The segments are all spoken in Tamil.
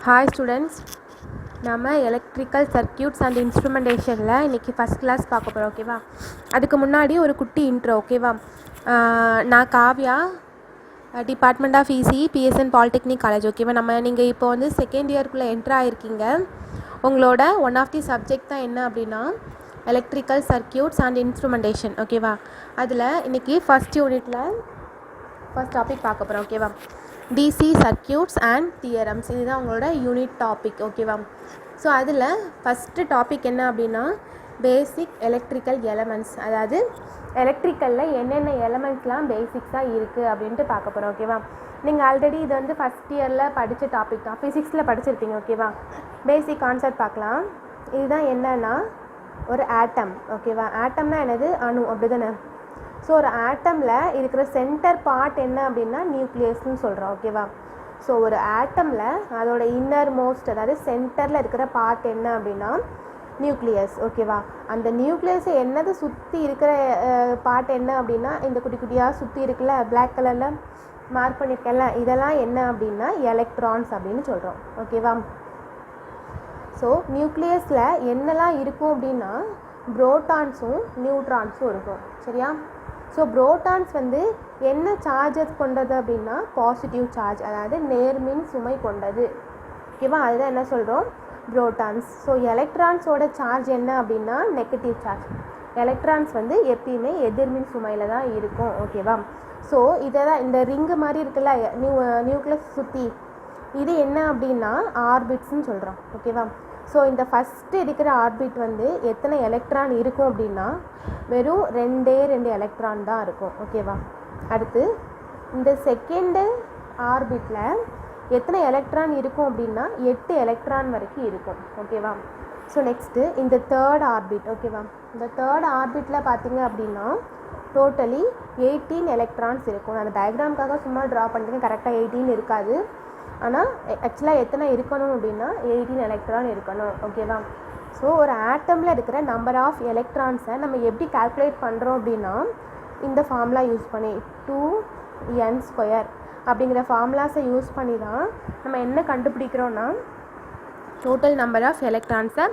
ஹாய் ஸ்டூடெண்ட்ஸ், நம்ம எலக்ட்ரிக்கல் சர்க்யூட்ஸ் அண்ட் இன்ஸ்ட்ருமெண்டேஷனில் இன்றைக்கி ஃபஸ்ட் கிளாஸ் பார்க்க போகிறோம். ஓகேவா? அதுக்கு முன்னாடி ஒரு குட்டி இன்ட்ரோ. ஓகேவா? நான் Kavya, department of EC, BSN polytechnic college. ஓகேவா? நீங்கள் இப்போ வந்து செகண்ட் இயர்க்குள்ளே என்ட்ரு ஆகிருக்கீங்க. உங்களோட ஒன் ஆஃப் தி சப்ஜெக்ட் தான் என்ன அப்படின்னா எலக்ட்ரிக்கல் சர்க்யூட்ஸ் அண்ட் இன்ஸ்ட்ருமெண்டேஷன். ஓகேவா? அதில் இன்றைக்கி ஃபஸ்ட் யூனிட்டில் ஃபஸ்ட் டாபிக் பார்க்க போகிறோம். ஓகேவா? டிசி சர்க்யூட்ஸ் அண்ட் தியரம்ஸ், இதுதான் உங்களோட யூனிட் டாபிக். ஓகேவா? ஸோ அதில் ஃபஸ்ட்டு டாபிக் என்ன அப்படின்னா பேசிக் எலக்ட்ரிக்கல் எலமெண்ட்ஸ், அதாவது எலக்ட்ரிக்கலில் என்னென்ன எலமெண்ட்ஸ்லாம் பேசிக்ஸாக இருக்குது அப்படின்ட்டு பார்க்க போகிறோம். ஓகேவா? நீங்கள் ஆல்ரெடி இது வந்து ஃபஸ்ட் இயரில் படித்த டாபிக் தான், ஃபிசிக்ஸில் படிச்சிருப்பீங்க. ஓகேவா? பேசிக் கான்செப்ட் பார்க்கலாம். இதுதான் என்னன்னா ஒரு ஆட்டம். ஓகேவா? ஆட்டம்னா என்னது? அணு, அப்படி தானே? ஸோ ஒரு ஆட்டமில் இருக்கிற சென்டர் பார்ட் என்ன அப்படின்னா நியூக்ளியஸ்ன்னு சொல்கிறோம். ஓகேவா? ஸோ ஒரு ஆட்டமில் அதோட இன்னர் மோஸ்ட், அதாவது சென்டரில் இருக்கிற பார்ட் என்ன அப்படின்னா நியூக்ளியஸ். ஓகேவா? அந்த நியூக்ளியஸை என்னது சுற்றி இருக்கிற பார்ட் என்ன அப்படின்னா இந்த குட்டி குட்டியாக சுற்றி இருக்குல்ல, பிளாக் கலரில் மார்க் பண்ணியிருக்கல, இதெல்லாம் என்ன அப்படின்னா எலக்ட்ரான்ஸ் அப்படின்னு சொல்கிறோம். ஓகேவா? ஸோ நியூக்ளியஸில் என்னெல்லாம் இருக்கும் அப்படின்னா புரோட்டான்ஸும் நியூட்ரான்ஸும் இருக்கும். சரியா? ஸோ புரோட்டான்ஸ் வந்து என்ன சார்ஜஸ் கொண்டது அப்படின்னா பாசிட்டிவ் சார்ஜ், அதாவது நேர்மின் சுமை கொண்டது. ஓகேவா? அதுதான் என்ன சொல்கிறோம், புரோட்டான்ஸ். ஸோ எலக்ட்ரான்ஸோட சார்ஜ் என்ன அப்படின்னா நெகட்டிவ் சார்ஜ். எலக்ட்ரான்ஸ் வந்து எப்பயுமே எதிர்மின் சுமையில் தான் இருக்கும். ஓகேவா? ஸோ இதை தான் இந்த ரிங்கு மாதிரி இருக்குல்ல, நியூக்ளியஸ் சுற்றி, இது என்ன அப்படின்னா ஆர்பிட்ஸ்ன்னு சொல்கிறோம். ஓகேவா? ஸோ இந்த ஃபஸ்ட்டு இருக்கிற ஆர்பிட் வந்து எத்தனை எலக்ட்ரான் இருக்கும் அப்படின்னா வெறும் ரெண்டு எலக்ட்ரான் தான் இருக்கும். ஓகேவா? அடுத்து இந்த செகண்டு ஆர்பிட்டில் எத்தனை எலக்ட்ரான் இருக்கும் அப்படின்னா 8 எலக்ட்ரான் வரைக்கும் இருக்கும். ஓகேவா? ஸோ நெக்ஸ்ட்டு இந்த தேர்ட் ஆர்பிட். ஓகேவா? இந்த தேர்ட் ஆர்பிட்டில் பார்த்தீங்க அப்படின்னா டோட்டலி 18 எலக்ட்ரான்ஸ் இருக்கும். நான் அந்த டயக்ராமுக்காக சும்மா ட்ரா பண்ணிருக்கேன், கரெக்டாக 18 இருக்காது. ஆனால் ஆக்சுவலாக எத்தனை இருக்கணும் அப்படின்னா 18 எலக்ட்ரான் இருக்கணும். ஓகேவா? ஸோ ஒரு ஆட்டமில் இருக்கிற நம்பர் ஆஃப் எலக்ட்ரான்ஸை நம்ம எப்படி கால்குலேட் பண்ணுறோம் அப்படின்னா இந்த ஃபார்முலா யூஸ் பண்ணி 2n² அப்படிங்கிற ஃபார்முலாஸை யூஸ் பண்ணி தான் நம்ம என்ன கண்டுபிடிக்கிறோன்னா டோட்டல் நம்பர் ஆஃப் எலக்ட்ரான்ஸை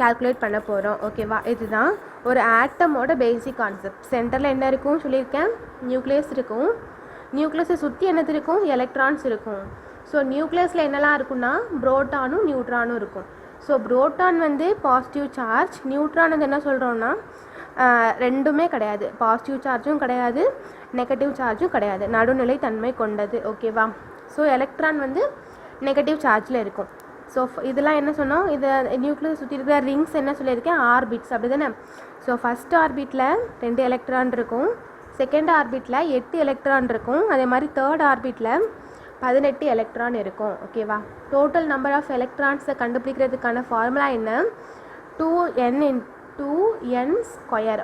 கால்குலேட் பண்ண போகிறோம். ஓகேவா? இதுதான் ஒரு ஆட்டமோட பேசிக் கான்செப்ட். சென்டரில் என்ன இருக்கும் சொல்லியிருக்கேன், நியூக்ளியஸ் இருக்கும். நியூக்ளியஸை சுற்றி என்னது இருக்கும், எலக்ட்ரான்ஸ் இருக்கும். ஸோ நியூக்ளியஸில் என்னெல்லாம் இருக்குன்னா புரோட்டானும் நியூட்ரானும் இருக்கும். ஸோ புரோட்டான் வந்து பாசிட்டிவ் சார்ஜ், நியூட்ரான் வந்து என்ன சொல்கிறோன்னா ரெண்டுமே கிடையாது, பாசிட்டிவ் சார்ஜும் கிடையாது, நெகட்டிவ் சார்ஜும் கிடையாது, நடுநிலை தன்மை கொண்டது. ஓகேவா? ஸோ எலக்ட்ரான் வந்து நெகட்டிவ் சார்ஜில் இருக்கும். ஸோ இதெல்லாம் என்ன சொன்னோம், இதை நியூக்ளியஸ் சுற்றி இருக்கிற ரிங்ஸ் என்ன சொல்லியிருக்கேன், ஆர்பிட்ஸ், அப்படி தானே? ஸோ ஃபஸ்ட் ஆர்பிட்டில் 2 எலக்ட்ரான் இருக்கும், செகண்ட் ஆர்பிட்டில் 8 எலக்ட்ரான் இருக்கும், அதே மாதிரி தேர்ட் ஆர்பிட்டில் 18 எலக்ட்ரான் இருக்கும். ஓகேவா? டோட்டல் நம்பர் ஆஃப் எலக்ட்ரான்ஸை கண்டுபிடிக்கிறதுக்கான ஃபார்முலா என்ன, 2n².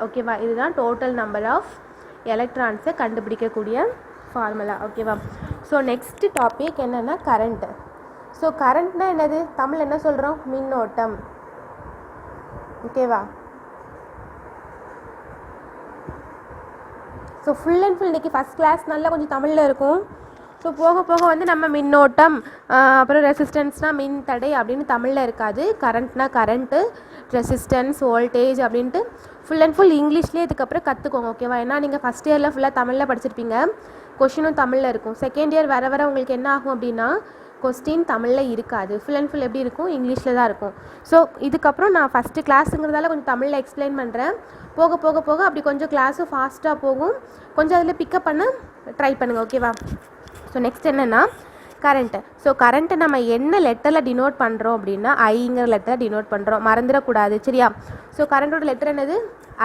ஓகேவா? இதுதான் டோட்டல் நம்பர் ஆஃப் எலக்ட்ரான்ஸை கண்டுபிடிக்கக்கூடிய ஃபார்முலா. ஓகேவா? ஸோ நெக்ஸ்ட் டாபிக் என்னென்னா கரண்ட்டு. ஸோ கரண்ட்னா என்னது, தமிழ் என்ன சொல்கிறோம், மின்னோட்டம். ஓகேவா? ஸோ ஃபுல் அண்ட் ஃபுல் இன்றைக்கி ஃபஸ்ட் கிளாஸ் நல்லா கொஞ்சம் தமிழில் இருக்கும். ஸோ போக போக வந்து நம்ம மின்னோட்டம், அப்புறம் ரெசிஸ்டன்ஸ்னால் மின் தடை அப்படின்னு தமிழில் இருக்காது. கரண்ட்னா கரண்ட்டு, ரெசிஸ்டன்ஸ், வோல்டேஜ் அப்படின்ட்டு ஃபுல் அண்ட் ஃபுல் இங்கிலீஷ்லேயே இதுக்கப்புறம் கற்றுக்கோங்க. ஓகேவா? ஏன்னா நீங்கள் ஃபஸ்ட் இயரில் ஃபுல்லாக தமிழில் படிச்சிருப்பீங்க, கொஷினும் தமிழில் இருக்கும். செகண்ட் இயர் வர வர உங்களுக்கு என்ன ஆகும் அப்படின்னா கொஸ்டின் தமிழில் இருக்காது, ஃபுல் அண்ட் ஃபுல் எப்படி இருக்கும், இங்கிலீஷில் தான் இருக்கும். ஸோ இதுக்கப்புறம் நான் ஃபஸ்ட்டு கிளாஸுங்கிறதால கொஞ்சம் தமிழில் எக்ஸ்பிளைன் பண்ணுறேன். போக போக போக அப்படி கொஞ்சம் கிளாஸும் ஃபாஸ்ட்டாக போகும், கொஞ்சம் அதில் பிக்கப் பண்ண ட்ரை பண்ணுங்கள். ஓகேவா? ஸோ நெக்ஸ்ட் என்னென்னா கரண்ட்டு. ஸோ கரண்ட்டை நம்ம என்ன லெட்டரில் டினோட் பண்ணுறோம் அப்படின்னா ஐங்கிற லெட்டரை டினோட் பண்ணுறோம், மறந்துடக்கூடாது. சரியா? ஸோ கரண்ட்டோட லெட்டர் என்னது,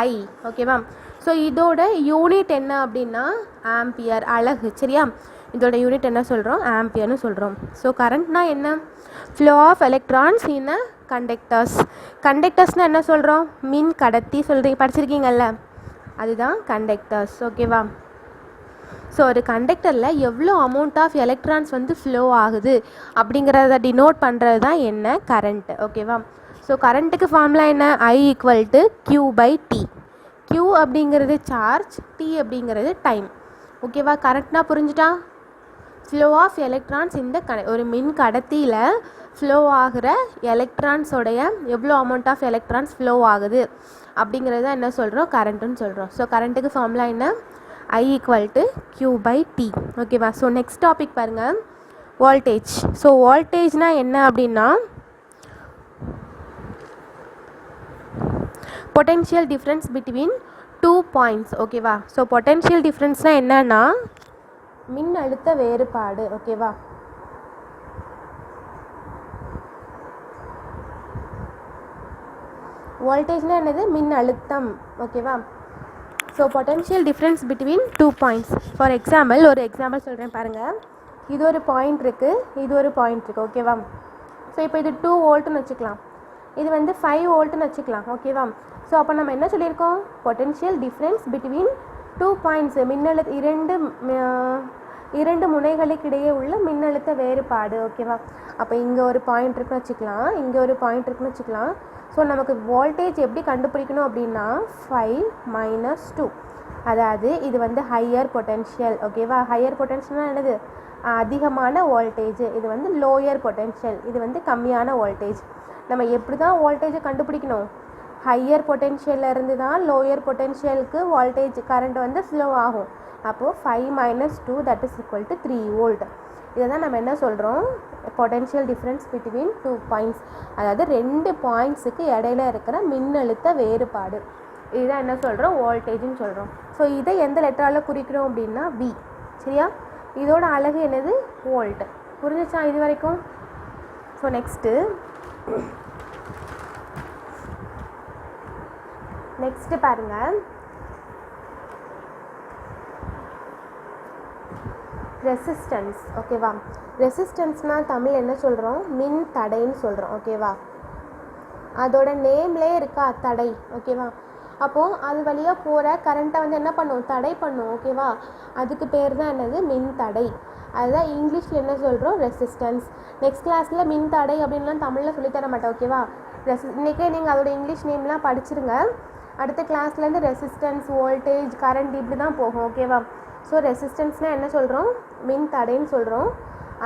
ஐ. ஓகேவா? ஸோ இதோட யூனிட் என்ன அப்படின்னா ஆம்பியர், அலகு. சரியா? இதோட யூனிட் என்ன சொல்கிறோம், ஆம்பியர்னு சொல்கிறோம். ஸோ கரண்ட்னா என்ன, flow of electrons in conductors. கண்டக்டர்ஸ்னால் என்ன சொல்கிறோம், மின் கடத்தி படிச்சிருக்கீங்கல்ல, அதுதான் கண்டக்டர்ஸ். ஓகேவா? ஸோ ஒரு கண்டக்டரில் எவ்வளோ அமௌண்ட் ஆஃப் எலக்ட்ரான்ஸ் வந்து ஃப்ளோ ஆகுது அப்படிங்கிறத டினோட் பண்ணுறது தான் என்ன, கரண்ட்டு. ஓகேவா? ஸோ கரண்ட்டுக்கு ஃபார்முலா என்ன, I=Q/T. Q அப்படிங்கிறது சார்ஜ், T அப்படிங்கிறது டைம். ஓகேவா? கரண்ட்னா புரிஞ்சுட்டா? ஃப்ளோ ஆஃப் எலக்ட்ரான்ஸ் இந்த ஒரு மின் கடத்தியில் ஃப்ளோ ஆகிற எலக்ட்ரான்ஸோடைய எவ்வளோ அமௌண்ட் ஆஃப் எலக்ட்ரான்ஸ் ஃப்ளோ ஆகுது அப்படிங்கிறத என்ன சொல்கிறோம், கரண்ட்டுன்னு சொல்கிறோம். ஸோ கரண்ட்டுக்கு ஃபார்முலா என்ன, I = Q/T. ஓகேவா. ஸோ நெக்ஸ்ட் டாபிக் பாருங்கள், வோல்டேஜ். ஸோ வோல்டேஜ்னால் என்ன அப்படின்னா பொட்டென்ஷியல் டிஃப்ரென்ஸ் பிட்வீன் 2 பாயிண்ட்ஸ். ஓகேவா. ஸோ பொட்டென்ஷியல் டிஃப்ரென்ஸ்னால் என்னன்னா மின் அழுத்த வேறுபாடு. ஓகேவா. வோல்டேஜ்னா என்னது, மின் அழுத்தம். ஓகேவா. So potential difference between 2 points. For example, ஒரு எக்ஸாம்பிள் சொல்கிறேன் பாருங்கள். இது ஒரு பாயிண்ட் இருக்குது, இது ஒரு பாயிண்ட் இருக்குது. ஓகேவா. ஸோ இப்போ இது 2 வோல்ட்டுன்னு வச்சுக்கலாம், இது வந்து 5 வோல்ட்டுன்னு வச்சுக்கலாம். ஓகேவா. ஸோ அப்போ நம்ம என்ன சொல்லியிருக்கோம், பொட்டென்ஷியல் டிஃப்ரென்ஸ் பிட்வீன் 2 பாயிண்ட்ஸ், இரண்டு முனைகளுக்கிடையே உள்ள மின்னழுத்த வேறுபாடு. ஓகேவா. அப்போ இங்கே ஒரு பாயிண்ட் இருக்குன்னு வச்சுக்கலாம், இங்கே ஒரு பாயிண்ட் இருக்குன்னு வச்சுக்கலாம். ஸோ நமக்கு வோல்டேஜ் எப்படி கண்டுபிடிக்கணும் அப்படின்னா 5 - 2, அதாவது இது வந்து ஹையர் பொட்டென்ஷியல். ஓகேவா. ஹையர் பொட்டென்ஷியல்னால் என்னது, அதிகமான வோல்டேஜ். இது வந்து லோயர் பொட்டென்ஷியல், இது வந்து கம்மியான வோல்டேஜ். நம்ம எப்படி தான் வோல்டேஜை கண்டுபிடிக்கணும், ஹையர் பொட்டென்ஷியலில் இருந்து தான் லோயர் பொட்டென்ஷியலுக்கு வோல்டேஜ் கரண்ட் வந்து ஸ்லோ ஆகும். அப்போது 5 - 2 = 3 வோல்ட். இதை தான் நம்ம என்ன சொல்கிறோம், பொட்டென்ஷியல் டிஃப்ரென்ஸ் பிட்வீன் 2 பாயிண்ட்ஸ், அதாவது 2 பாயிண்ட்ஸுக்கு இடையில இருக்கிற மின்னழுத்த வேறுபாடு. இதுதான் என்ன சொல்கிறோம், வோல்டேஜ்னு சொல்கிறோம். ஸோ இதை எந்த லெட்டரால் குறிக்கிறோம் அப்படின்னா V. சரியா. இதோட அலகு என்னது, வோல்ட். புரிஞ்சிச்சா இது வரைக்கும். ஸோ நெக்ஸ்ட்டு பாருங்கள், ரெசிஸ்டன்ஸ். ஓகேவா. ரெசிஸ்டன்ஸ்னால் தமிழ் என்ன சொல்கிறோம், மின் தடைன்னு சொல்கிறோம். ஓகேவா. அதோட நேம்லே இருக்கா, தடை. ஓகேவா. அப்போது அது வழியாக போகிற கரண்ட்டை வந்து என்ன பண்ணும், தடை பண்ணும். ஓகேவா. அதுக்கு பேர் தான் என்னது, மின் தடை. அதுதான் இங்கிலீஷில் என்ன சொல்கிறோம், ரெசிஸ்டன்ஸ். நெக்ஸ்ட் கிளாஸில் மின் தடை அப்படின்லாம் தமிழில் சொல்லித்தர மாட்டேன். ஓகேவா. இன்றைக்கே நீங்கள் அதோட இங்கிலீஷ் நேம்லாம் படிச்சிருங்க. அடுத்த கிளாஸ்லேருந்து ரெசிஸ்டன்ஸ், வோல்டேஜ், கரண்ட் இப்படி தான் போகும். ஓகேவா. ஸோ ரெசிஸ்டன்ஸ்னால் என்ன சொல்கிறோம், மின் தடைன்னு சொல்கிறோம்.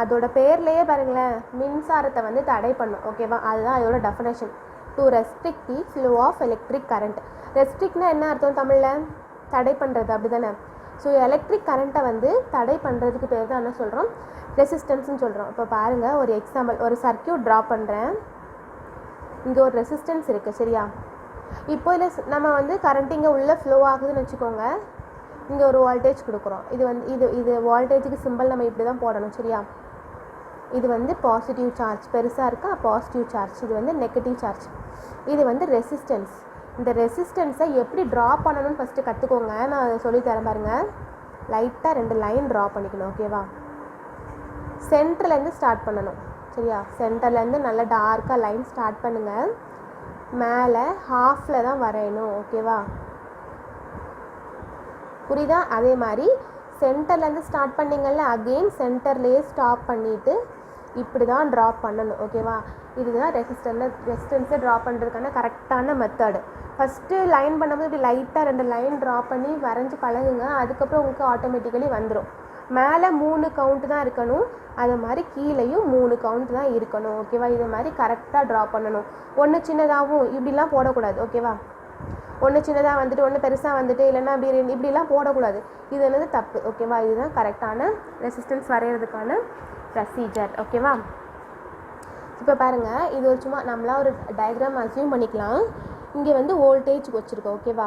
அதோட பேர்லேயே பாருங்களேன், மின்சாரத்தை வந்து தடை பண்ணும். ஓகேவா. அதுதான் அதோட definition, to restrict the flow of electric current. ரெஸ்ட்ரிக்ட்னா என்ன அர்த்தம் தமிழில், தடை பண்ணுறது, அப்படி தானே. ஸோ எலக்ட்ரிக் கரண்ட்டை வந்து தடை பண்ணுறதுக்கு பேர் தான் என்ன சொல்கிறோம், ரெசிஸ்டன்ஸ்னு சொல்கிறோம். இப்போ பாருங்கள், ஒரு எக்ஸாம்பிள், ஒரு சர்க்கியூட் ட்ரா பண்ணுறேன். இங்கே ஒரு ரெசிஸ்டன்ஸ் இருக்குது. சரியா. இப்போ இதில் நம்ம வந்து கரண்ட் இங்கே உள்ளே ஃப்ளோ ஆகுதுன்னு வச்சுக்கோங்க. இங்கே ஒரு வோல்டேஜ் கொடுக்குறோம். இது வந்து இது வோல்டேஜுக்கு சிம்பிள் நம்ம இப்படி தான் போடணும். சரியா. இது வந்து பாசிட்டிவ் சார்ஜ், பெருசாக இருக்கா பாசிட்டிவ் சார்ஜ், இது வந்து நெகட்டிவ் சார்ஜ். இது வந்து ரெசிஸ்டன்ஸ். இந்த ரெசிஸ்டன்ஸை எப்படி ட்ரா பண்ணணும்னு ஃபஸ்ட்டு கற்றுக்கோங்க. நான் அதை சொல்லித்தரேன் பாருங்கள். லைட்டாக 2 லைன் ட்ரா பண்ணிக்கணும். ஓகேவா. சென்டர்லேருந்து ஸ்டார்ட் பண்ணணும். சரியா. சென்டர்லேருந்து நல்லா டார்க்காக லைன் ஸ்டார்ட் பண்ணுங்கள். மேலே ஹாஃபில் தான் வரையணும். ஓகேவா. புரியுதா. அதே மாதிரி சென்டர்லேருந்து ஸ்டார்ட் பண்ணிங்கள்ல, அகெயின் சென்டர்லேயே ஸ்டாப் பண்ணிவிட்டு இப்படி தான் ட்ரா பண்ணணும். ஓகேவா. இதுதான் ரெசிஸ்டன்ஸை ட்ரா பண்ணுறதுக்கான கரெக்டான மெத்தடு. ஃபஸ்ட்டு லைன் பண்ணும்போது இப்படி லைட்டாக 2 லைன் ட்ரா பண்ணி வரைஞ்சி பழகுங்க. அதுக்கப்புறம் உங்களுக்கு ஆட்டோமேட்டிக்கலி வந்துடும். மேலே 3 கவுண்ட் தான் இருக்கணும், அது மாதிரி கீழேயும் 3 கவுண்ட் தான் இருக்கணும். ஓகேவா. இது மாதிரி கரெக்டாக ட்ரா பண்ணணும். ஒன்று சின்னதாகவும் இப்படிலாம் போடக்கூடாது. ஓகேவா. ஒன்று சின்னதாக வந்துட்டு ஒன்று பெருசாக வந்துட்டு இல்லைன்னா இப்படிலாம் போடக்கூடாது. இது என்னது தப்பு. ஓகேவா. இதுதான் கரெக்டான ரெசிஸ்டன்ஸ் வரைகிறதுக்கான ப்ரொசீஜர். ஓகேவா. இப்போ பாருங்கள், இது ஒரு சும்மா நம்மளாம் ஒரு டயக்ராம் அசியூம் பண்ணிக்கலாம். இங்கே வந்து வோல்டேஜ் வச்சுருக்கோம். ஓகேவா.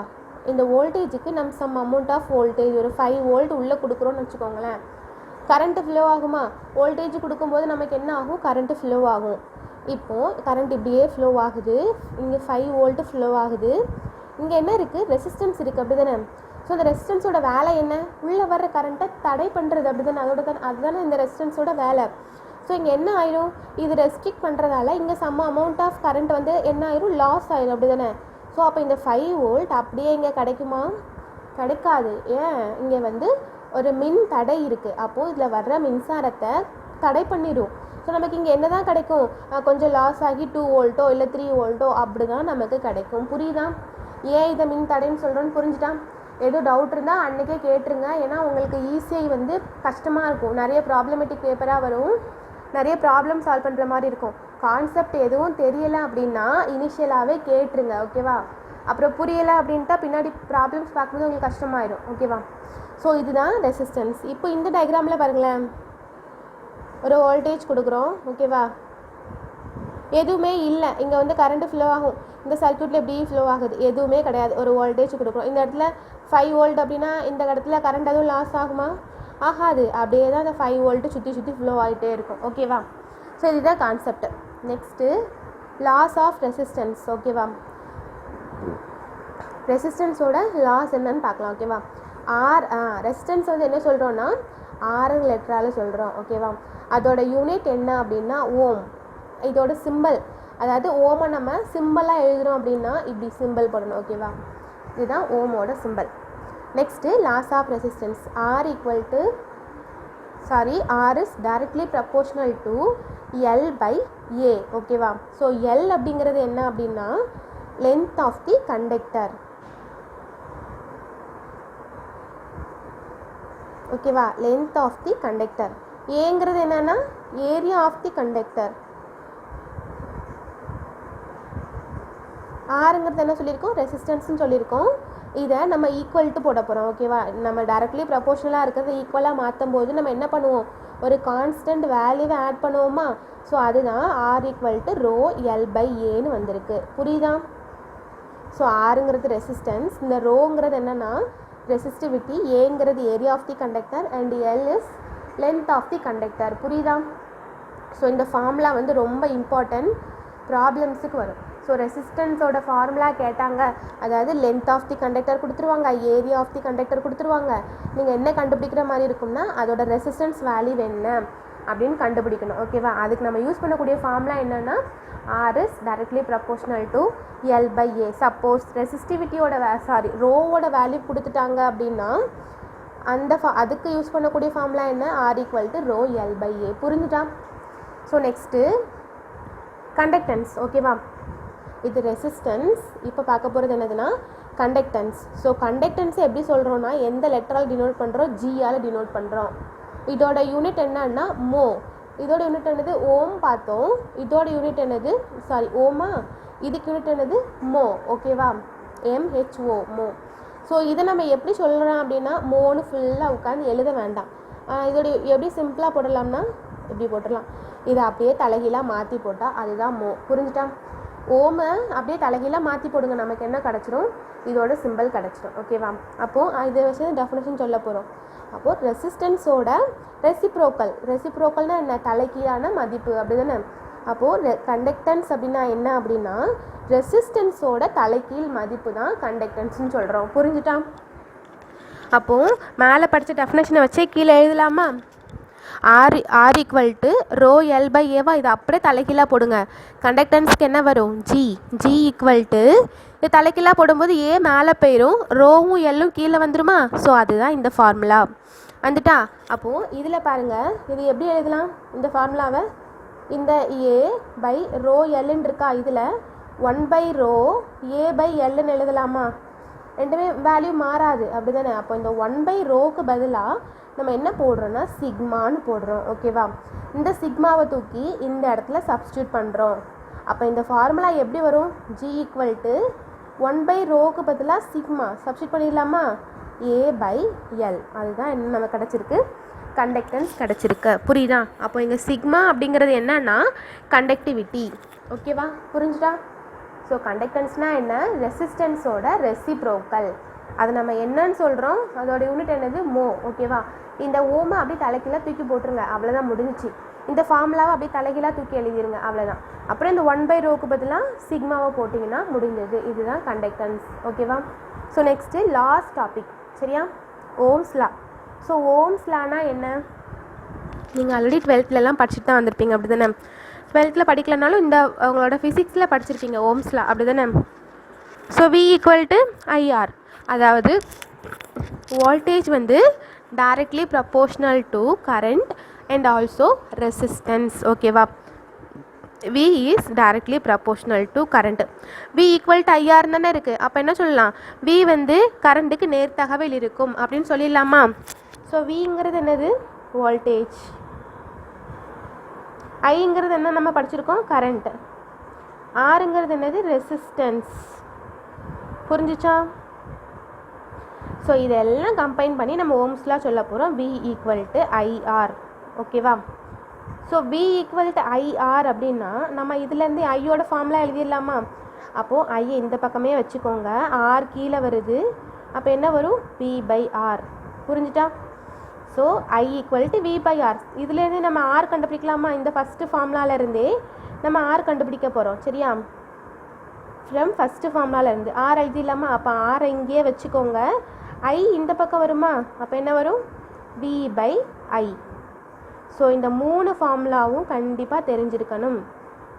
இந்த வோல்டேஜுக்கு நம்ம சம் அமௌண்ட் ஆஃப் வோல்டேஜ் ஒரு 5 வோல்ட் உள்ளே கொடுக்குறோன்னு வச்சுக்கோங்களேன். கரண்ட்டு ஃப்ளோ ஆகுமா, வோல்டேஜ் கொடுக்கும்போது நமக்கு என்ன ஆகும், கரண்ட்டு ஃப்ளோ ஆகும். இப்போது கரண்ட் இப்படியே ஃப்ளோ ஆகுது, இங்கே 5 வோல்ட்டு ஃப்ளோ ஆகுது. இங்கே என்ன இருக்குது, ரெசிஸ்டன்ஸ் இருக்குது. அப்படி தானே. ஸோ அந்த ரெசிஸ்டன்ஸோட வேலை என்ன, உள்ளே வர்ற கரண்ட்டை தடை பண்ணுறது. அப்படி தானே. அதுதானே இந்த ரெசிஸ்டன்ஸோட வேலை. ஸோ இங்கே என்ன ஆயிரும், இது ரெஸ்ட்ரிக்ட் பண்ணுறதால இங்கே சம் அமௌண்ட் ஆஃப் கரண்ட் வந்து என்ன ஆயிரும், லாஸ் ஆயிரும். அப்படி தானே. ஸோ அப்போ இந்த 5 வோல்ட் அப்படியே இங்கே கிடைக்குமா, கிடைக்காது. ஏன், இங்கே வந்து ஒரு மின் தடை இருக்குது. அப்போது இதில் வர்ற மின்சாரத்தை தடை பண்ணிடும். ஸோ நமக்கு இங்கே என்ன தான் கிடைக்கும், கொஞ்சம் லாஸ் ஆகி 2 வோல்ட்டோ இல்லை 3 வோல்ட்டோ அப்படி தான் நமக்கு கிடைக்கும். புரியுதா. ஏன் இதை மின் தடைன்னு சொல்கிறோன்னு புரிஞ்சுட்டா. எதுவும் டவுட் இருந்தால் அன்றைக்கே கேட்டுருங்க. ஏன்னா உங்களுக்கு ஈஸிஐ வந்து கஷ்டமாக இருக்கும், நிறைய ப்ராப்ளமேட்டிக் பேப்பராக வரும், நிறைய ப்ராப்ளம் சால்வ் பண்ணுற மாதிரி இருக்கும். கான்செப்ட் எதுவும் தெரியலை அப்படின்னா இனிஷியலாகவே கேட்டுருங்க, ஓகேவா? அப்புறம் புரியலை அப்படின்ட்டா பின்னாடி ப்ராப்ளம்ஸ் பார்க்கும்போது உங்களுக்கு கஷ்டமாயிடும், ஓகேவா? ஸோ இதுதான் ரெசிஸ்டன்ஸ். இப்போ இந்த டயக்ராமில் பாருங்களேன், ஒரு வோல்டேஜ் கொடுக்குறோம், ஓகேவா? எதுவுமே இல்லை, இங்கே வந்து கரண்ட்டு ஃப்ளோ ஆகும், இந்த சர்க்யூட்டில் எப்படி ஃப்ளோ ஆகுது, எதுவுமே கிடையாது. ஒரு வோல்டேஜ் கொடுக்குறோம், இந்த இடத்துல 5 வோல்ட் அப்படின்னா இந்த இடத்துல கரண்ட் எதுவும் லாஸ் ஆகுமா? ஆகாது. அப்படியே தான் அந்த 5 வோல்ட்டு சுற்றி சுற்றி ஃப்ளோ ஆகிட்டே இருக்கும், ஓகேவா? ஸோ இதுதான் concept. Next loss of resistance, ஓகேவா? ரெசிஸ்டன்ஸோட லாஸ் என்னன்னு பார்க்கலாம், ஓகேவா? ரெசிஸ்டன்ஸ் வந்து என்ன சொல்கிறோன்னா ஆர்னு லெட்டரால் சொல்கிறோம், ஓகேவா? அதோட யூனிட் என்ன அப்படின்னா ஓம். இதோட சிம்பிள், அதாவது ஓமை நம்ம சிம்பிளாக எழுதுகிறோம் அப்படின்னா இப்படி சிம்பிள் போடணும், ஓகேவா? இதுதான் ஓமோட simple. Next loss of resistance. R is directly proportional to L by A, ஓகேவா? ஸோ எல் அப்படிங்கிறது என்ன அப்படின்னா லென்த் ஆஃப் தி கண்டக்டர், ஓகேவா? Length of the conductor. ஏங்கிறது என்னன்னா ஏரியா ஆஃப் தி கண்டக்டர். ஆருங்கிறது என்ன சொல்லியிருக்கோம்? ரெசிஸ்டன்ஸ்னு சொல்லியிருக்கோம். இதை நம்ம ஈக்குவல்ட்டு போட போகிறோம், ஓகேவா? நம்ம டைரக்ட்லி ப்ரப்போர்ஷனலாக இருக்கிறது ஈக்குவலாக மாற்றும் போது நம்ம என்ன பண்ணுவோம்? ஒரு கான்ஸ்டன்ட் வேல்யூவை ஆட் பண்ணுவோமா? ஸோ அதுதான் R equal to rho L by ஏன்னு வந்திருக்கு, புரியுதா? ஸோ ஆருங்கிறது ரெசிஸ்டன்ஸ், இந்த ரோங்கிறது என்னென்னா ரெசிஸ்டிவிட்டி, ஏங்கிறது area of the conductor and L is length of the conductor, புரியுதா? ஸோ இந்த ஃபார்முலா வந்து ரொம்ப இம்பார்ட்டன்ட், ப்ராப்ளம்ஸுக்கு வரும். ஸோ ரெசிஸ்டன்ஸோட ஃபார்முலா கேட்டாங்க, அதாவது லென்த் ஆஃப் தி கண்டக்டர் கொடுத்துருவாங்க, ஏரியா ஆஃப் தி கண்டக்டர் கொடுத்துருவாங்க. நீங்கள் என்ன கண்டுபிடிக்கிற மாதிரி இருக்கும்னா அதோட ரெசிஸ்டன்ஸ் வேல்யூ என்ன அப்படின்னு கண்டுபிடிக்கணும், ஓகேவா? அதுக்கு நம்ம யூஸ் பண்ணக்கூடிய ஃபார்முலா என்னென்னா R is directly proportional to L by A. Suppose ரெசிஸ்டிவிட்டியோட ரோவோட வேல்யூ கொடுத்துட்டாங்க அப்படின்னா அதுக்கு யூஸ் பண்ணக்கூடிய ஃபார்முலா என்ன? R equal to rho L by A, புரிஞ்சுட்டா? ஸோ நெக்ஸ்ட்டு கண்டக்டன்ஸ், ஓகேவா? இது ரெசிஸ்டன்ஸ். இப்போ பார்க்க போகிறது என்னதுன்னா கண்டக்டன்ஸ். ஸோ கண்டக்டன்ஸ் எப்படி சொல்கிறோன்னா எந்த லெட்டரால் டினோட் பண்ணுறோம்? ஜியால் டினோட் பண்ணுறோம். இதோட யூனிட் என்னன்னா மோ. இதோட யூனிட் என்னது? ஓம் பார்த்தோம். இதோட யூனிட் என்னது? ஓமா. இதுக்கு யூனிட் என்னது? மோ, ஓகேவா? MHO, மோ. ஸோ இதை நம்ம எப்படி சொல்கிறோம் அப்படின்னா மோன்னு ஃபுல்லாக உட்காந்து எழுத வேண்டாம். இதோட எப்படி சிம்பிளாக போடலாம்னா இப்படி போட்டுடலாம். இதை அப்படியே தலைகீழாக மாற்றி போட்டால் அதுதான் மோ, புரிஞ்சுட்டா? ஓமை அப்படியே தலைகீழாக மாற்றி போடுங்க, நமக்கு என்ன கிடச்சிரும்? இதோட சிம்பிள் கிடச்சிரும், ஓகேவா? அப்போது இதை வச்சு டெஃபினேஷன் சொல்ல போகிறோம். அப்போது ரெசிஸ்டன்ஸோட ரெசிப்ரோக்கல்னால் என்ன? தலைகீழான மதிப்பு, அப்படி தானே? அப்போது கண்டக்டன்ஸ் அப்படின்னா என்ன அப்படின்னா ரெசிஸ்டன்ஸோட தலைகீழ் மதிப்பு தான் கண்டக்டன்ஸ்னு சொல்கிறோம், புரிஞ்சுட்டா? அப்போது மேலே படித்த டெஃபினேஷனை வச்சே கீழே எழுதலாமா? R equal to rho L by ஏவா, இதை அப்படியே தலைகீழாக போடுங்க. கண்டக்டன்ஸ்க்கு என்ன வரும்? ஜி ஈக்குவல் டு இது தலைகீழாக போடும்போது ஏ மேலே போயிடும், ரோவும் எல்லும் கீழே வந்துடுமா? ஸோ அதுதான் இந்த ஃபார்முலா வந்துட்டா? அப்போது இதில் பாருங்கள், இது எப்படி எழுதலாம் இந்த ஃபார்முலாவை? இந்த ஏ பை ரோ எல்லுன்னு இருக்கா, இதில் 1 பை ரோ ஏ பை எல்லுன்னு எழுதலாமா? ரெண்டுமே வேல்யூ மாறாது, அப்படி தானே? அப்போ இந்த 1 பை ரோக்கு பதிலாக நம்ம என்ன போடுறோன்னா சிக்மான்னு போடுறோம், ஓகேவா? இந்த சிக்மாவை தூக்கி இந்த இடத்துல சப்ஸ்டியூட் பண்ணுறோம். அப்போ இந்த ஃபார்முலா எப்படி வரும்? ஜி ஈக்குவல் டு 1 பை ரோக்கு பதிலாக சிக்மா சப்ஸ்டியூட் பண்ணிடலாமா? ஏ பை எல். அதுதான் என்ன நமக்கு கிடச்சிருக்கு? கண்டக்டன்ஸ் கிடச்சிருக்கு, புரியுதா? அப்போ இங்கே சிக்மா அப்படிங்கிறது என்னன்னா கண்டக்டிவிட்டி, ஓகேவா? புரிஞ்சுட்டா? ஸோ கண்டக்டன்ஸ்னால் என்ன? ரெசிஸ்டன்ஸோட ரெசிப்ரோக்கல். அது நம்ம என்னன்னு சொல்கிறோம்? அதோட யூனிட் என்னது? மோ, ஓகேவா? இந்த ஓமை அப்படியே தலைகீழாக தூக்கி போட்டுருங்க, அவ்வளோதான், முடிஞ்சிச்சு. இந்த ஃபார்முலாவை அப்படியே தலைகீழாக தூக்கி எழுதிருங்க, அவ்வளோதான். அப்புறம் இந்த 1 பை ரோக்கு பதிலாக சிக்மாவை போட்டிங்கன்னா முடிஞ்சது. இதுதான் கண்டக்டன்ஸ், ஓகேவா? ஸோ நெக்ஸ்ட்டு லாஸ்ட் டாபிக், சரியா? Ohm's law. So ohms Lana என்ன? நீங்கள் ஆல்ரெடி 12th படிச்சுட்டு தான் வந்திருப்பீங்க, அப்படி தானே? 12th படிக்கலனாலும் இந்த உங்களோட ஃபிசிக்ஸில் படிச்சிருப்பீங்க ஓம்ஸ் லா, அப்படி தானே? So V equal to IR, அதாவது வோல்டேஜ் வந்து directly proportional to current and also resistance, ஓகேவா? V is directly proportional to current. V equal to IR தானே இருக்குது. அப்போ என்ன சொல்லலாம், V வந்து கரண்ட்டுக்கு நேர்த்தகவில் இருக்கும் அப்படின்னு சொல்லிடலாமா. ஸோ Vங்கிறது என்னது, வோல்டேஜ். ஐங்கிறது என்ன நம்ம படிச்சிருக்கோம், கரண்ட். ஆருங்கிறது என்னது, ரெசிஸ்டன்ஸ். புரிஞ்சிச்சா. ஸோ இதெல்லாம் கம்பைன் பண்ணி நம்ம ஓம்ஸ்லாம் சொல்ல போகிறோம். V equal to IR. ஓகேவா. So V equal to IR அப்படின்னா நம்ம இதுலேருந்து ஐயோட ஃபார்ம்லாம் எழுதிடலாமா. அப்போது ஐயை இந்த பக்கமே வச்சுக்கோங்க, ஆர் கீழே வருது. அப்போ என்ன வரும், V பை ஆர். புரிஞ்சுட்டா. So I equal to V by R. இதுலேருந்து நம்ம ஆர் கண்டுபிடிக்கலாமா. இந்த ஃபஸ்ட்டு ஃபார்ம்லாலேருந்தே நம்ம ஆர் கண்டுபிடிக்க போகிறோம். சரியா. ஃப்ரம் ஃபஸ்ட்டு ஃபார்ம்லாலேருந்து ஆர் எழுதிடலாமா. அப்போ ஆரை இங்கேயே வச்சுக்கோங்க, ஐ இந்த பக்கம் வருமா. அப்போ என்ன வரும், V பை ஐ. ஸோ இந்த 3 ஃபார்முலாவும் கண்டிப்பாக தெரிஞ்சிருக்கணும்.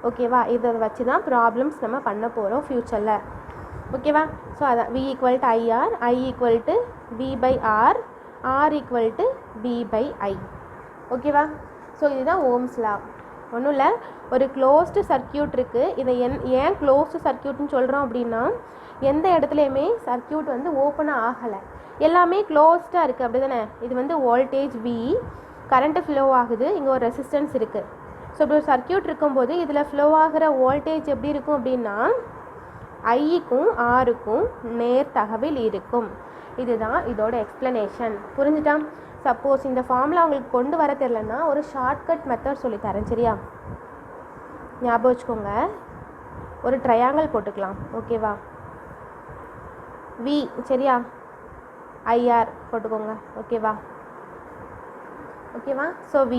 ஓகேவா. இதை வச்சு தான் ப்ராப்ளம்ஸ் நம்ம பண்ண போகிறோம் ஃப்யூச்சரில். ஓகேவா. ஸோ அதான் V equal to IR, I equal to V by R, R equal to V by I. ஓகேவா. ஸோ இதுதான் ஓம்ஸ் லா. ஒன்றும் இல்லை, ஒரு க்ளோஸ்டு சர்க்கியூட் இருக்குது. இதை ஏன் க்ளோஸ்டு சர்க்கியூட்னு சொல்கிறோம் அப்படின்னா, எந்த இடத்துலையுமே சர்க்கியூட் வந்து ஓப்பனாக ஆகலை, எல்லாமே க்ளோஸ்டாக இருக்குது. அப்படி தானே. இது வந்து வோல்டேஜ் V, கரண்ட்டு ஃப்ளோ ஆகுது, இங்கே ஒரு ரெசிஸ்டன்ஸ் இருக்குது. ஸோ இப்படி ஒரு சர்க்கியூட் இருக்கும்போது இதில் ஃப்ளோ ஆகிற வோல்டேஜ் எப்படி இருக்கும் அப்படின்னா, ஐக்கும் ஆருக்கும் நேர்த்தகவில் இருக்கும். இதுதான் இதோட எக்ஸ்ப்ளனேஷன். புரிஞ்சுட்டா. சப்போஸ் இந்த ஃபார்முலா உங்களுக்கு கொண்டு வர தெரிலன்னா ஒரு ஷார்ட்கட் மெத்தட் சொல்லித்தரேன். சரியா. ஞாபகம் வச்சுக்கோங்க, ஒரு ட்ரையாங்கிள் போட்டுக்கலாம். ஓகேவா. V சரியா, ஐஆர் போட்டுக்கோங்க. ஓகேவா. ஓகேவா. ஸோ V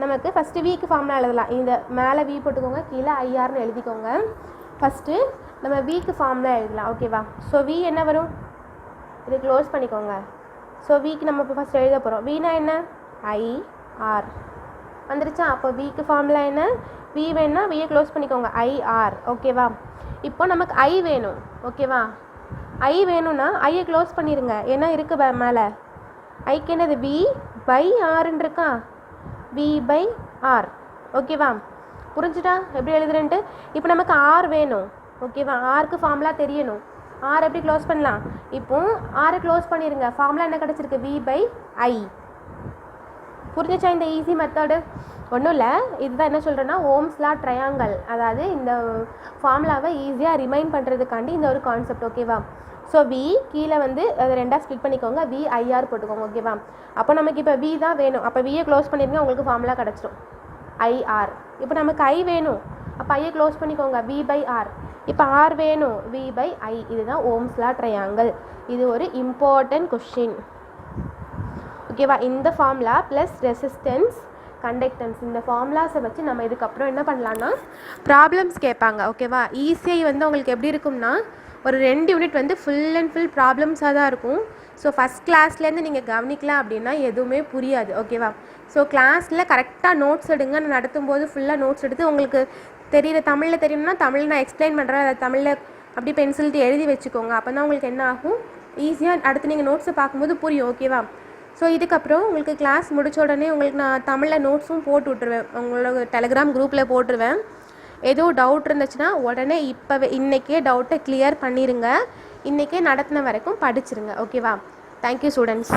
நமக்கு ஃபஸ்ட்டு Vக்கு ஃபார்முலா எழுதலாம். இந்த மேலே V போட்டுக்கோங்க, கீழே ஐஆர்னு எழுதிக்கோங்க. ஃபஸ்ட்டு நம்ம Vக்கு ஃபார்முலா எழுதலாம். ஓகேவா. ஸோ V என்ன வரும், இது க்ளோஸ் பண்ணிக்கோங்க. ஸோ Vக்கு நம்ம இப்போ ஃபஸ்ட் எழுத போகிறோம். Vனா என்ன, ஐஆர் வந்துருச்சா. அப்போ Vக்கு ஃபார்முலா என்ன, V வேணும்னா Vயை க்ளோஸ் பண்ணிக்கோங்க, ஐஆர். ஓகேவா. இப்போ நமக்கு I வேணும். ஓகேவா. I வேணும்னா ஐயை க்ளோஸ் பண்ணிடுங்க, ஏன்னா இருக்குது மேலே. ஐக்கு என்னது, V பை ஆர்ன்னு இருக்கா, V பை ஆர். ஓகேவா. புரிஞ்சுட்டா எப்படி எழுதுறேன்ட்டு. இப்போ நமக்கு ஆர் வேணும். ஓகேவா. ஆருக்கு ஃபார்முலா தெரியணும். ஆர் எப்படி க்ளோஸ் பண்ணலாம், இப்போ ஆரை க்ளோஸ் பண்ணிடுங்க. ஃபார்முலா என்ன கிடச்சிருக்கு, V பை ஐ. புரிஞ்சிச்சா இந்த ஈஸி மெத்தடு. ஒன்றும் இல்லை, இதுதான் என்ன சொல்கிறேன்னா ஓம்ஸ் லா ட்ரையாங்கல். அதாவது இந்த ஃபார்முலாவை ஈஸியாக ரிமைண்ட் பண்ணுறதுக்காண்டி இந்த ஒரு கான்செப்ட். ஓகேவா. ஸோ V கீழே வந்து அதை ரெண்டாக ஸ்ப்ளிட் பண்ணிக்கோங்க, V ஐஆர் போட்டுக்கோங்க. ஓகேவா. அப்போ நமக்கு இப்போ V தான் வேணும். அப்போ Vயை க்ளோஸ் பண்ணிடுங்க, உங்களுக்கு ஃபார்முலா கிடச்சிடும், ஐஆர். இப்போ நமக்கு I வேணும், அப்போ ஐயை க்ளோஸ் பண்ணிக்கோங்க, V பை ஆர். இப்போ ஆர் வேணும், V பை ஐ. இதுதான் ஓம்ஸ் லா ட்ரையாங்கல். இது ஒரு இம்பார்ட்டன்ட் கொஸ்டின். ஓகேவா. இந்த ஃபார்முலா ப்ளஸ் ரெசிஸ்டன்ஸ், கண்டக்டன்ஸ், இந்த ஃபார்முலாஸை வச்சு நம்ம இதுக்கப்புறம் என்ன பண்ணலான்னா ப்ராப்ளம்ஸ் கேட்பாங்க. ஓகேவா. ஈஸியாக வந்து உங்களுக்கு எப்படி இருக்கும்னா, ஒரு 2 யூனிட் வந்து ஃபுல் அண்ட் ஃபுல் ப்ராப்ளம்ஸாக தான் இருக்கும். ஸோ ஃபஸ்ட் கிளாஸ்லேருந்து நீங்கள் கவனிக்கலாம் அப்படின்னா எதுவுமே புரியாது. ஓகேவா. ஸோ கிளாஸில் கரெக்டாக நோட்ஸ் எடுங்க. நான் நடத்தும்போது ஃபுல்லாக நோட்ஸ் எடுத்து உங்களுக்கு தெரியுற தமிழில் தெரியணும்னா தமிழ் நான் எக்ஸ்பிளைன் பண்ணுறேன், அதை தமிழில் அப்படி பென்சில்ட்டு எழுதி வச்சுக்கோங்க. அப்போ தான் உங்களுக்கு என்ன ஆகும், ஈஸியாக அடுத்து நீங்கள் நோட்ஸை பார்க்கும்போது புரியும். ஓகேவா. ஸோ இதுக்கப்புறம் உங்களுக்கு கிளாஸ் முடித்த உடனே உங்களுக்கு நான் தமிழில் நோட்ஸும் போட்டு விட்ருவேன், உங்களோட டெலகிராம் குரூப்பில் போட்டுருவேன். எதுவும் டவுட் இருந்துச்சுன்னா உடனே இப்போவே இன்றைக்கே டவுட்டை கிளியர் பண்ணிடுங்க. இன்றைக்கே நடத்தின வரைக்கும் படிச்சிருங்க. ஓகேவா. Thank you students.